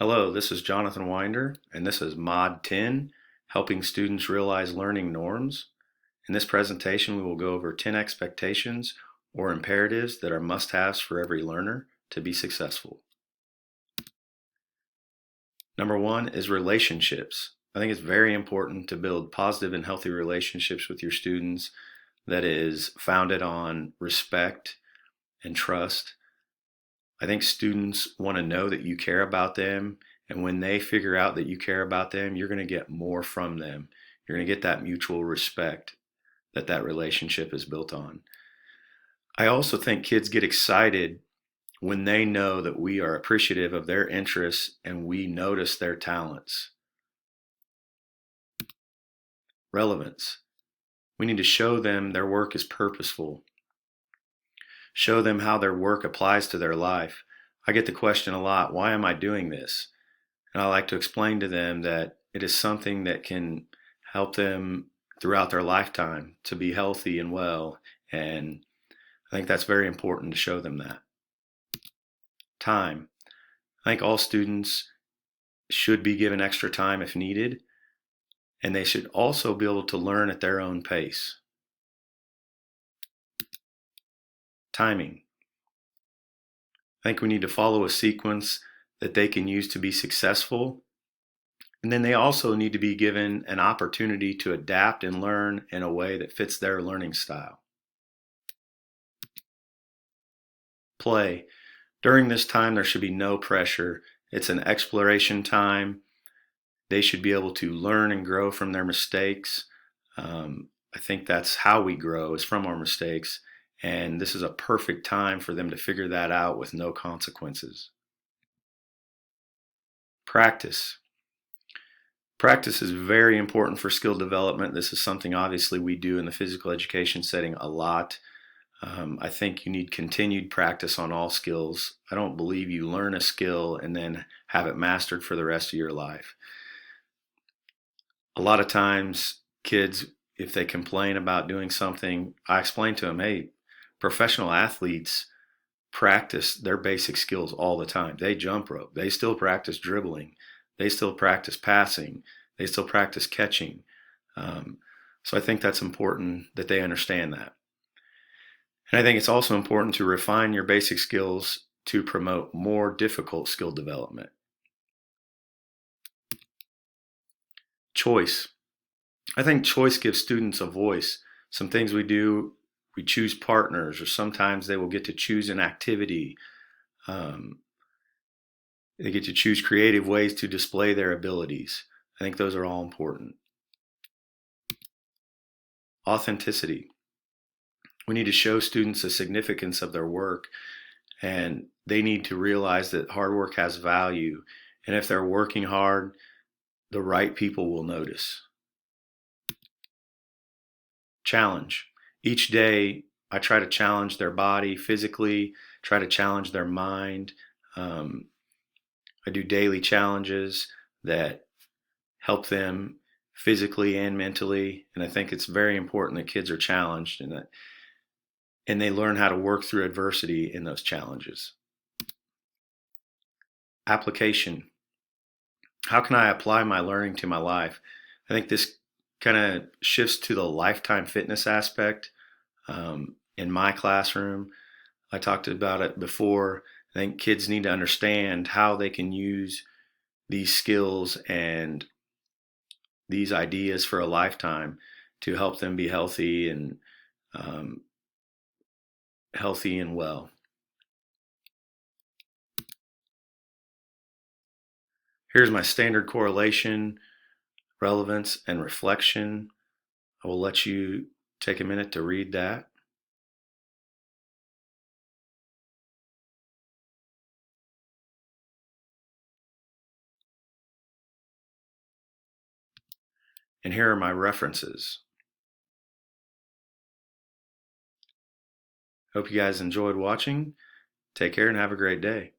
Hello, this is Jonathan Winder, and this is Mod 10, Helping Students Realize Learning Norms. In this presentation, we will go over 10 expectations or imperatives that are must-haves for every learner to be successful. Number one is relationships. I think it's very important to build positive and healthy relationships with your students that is founded on respect and trust. I think students want to know that you care about them, and when they figure out that you care about them, you're going to get more from them. You're going to get that mutual respect that relationship is built on. I also think kids get excited when they know that we are appreciative of their interests and we notice their talents. Relevance. We need to show them their work is purposeful. Show them how their work applies to their life. I get the question a lot, why am I doing this? And I like to explain to them that it is something that can help them throughout their lifetime to be healthy and well. And I think that's very important to show them that. Time. I think all students should be given extra time if needed, and they should also be able to learn at their own pace. Timing. I think we need to follow a sequence that they can use to be successful. And then they also need to be given an opportunity to adapt and learn in a way that fits their learning style. Play. During this time, there should be no pressure. It's an exploration time. They should be able to learn and grow from their mistakes. I think that's how we grow, is from our mistakes. And this is a perfect time for them to figure that out with no consequences. Practice. Practice is very important for skill development. This is something obviously we do in the physical education setting a lot. I think you need continued practice on all skills. I don't believe you learn a skill and then have it mastered for the rest of your life. A lot of times kids, if they complain about doing something, I explain to them, hey, professional athletes practice their basic skills all the time. They jump rope. They still practice dribbling. They still practice passing. They still practice catching. So I think that's important that they understand that. And I think it's also important to refine your basic skills to promote more difficult skill development. Choice. I think choice gives students a voice. Some things we do, we choose partners, or sometimes they will get to choose an activity. They get to choose creative ways to display their abilities. I think those are all important. Authenticity. We need to show students the significance of their work, and they need to realize that hard work has value. And if they're working hard, the right people will notice. Challenge. Each day, I try to challenge their body physically, try to challenge their mind. I do daily challenges that help them physically and mentally. And I think it's very important that kids are challenged and they learn how to work through adversity in those challenges. Application. How can I apply my learning to my life? I think this kind of shifts to the lifetime fitness aspect. In my classroom, I talked about it before. I think kids need to understand how they can use these skills and these ideas for a lifetime to help them be healthy and well. Here's my standard correlation, relevance, and reflection. I will let you take a minute to read that. And here are my references. Hope you guys enjoyed watching. Take care and have a great day.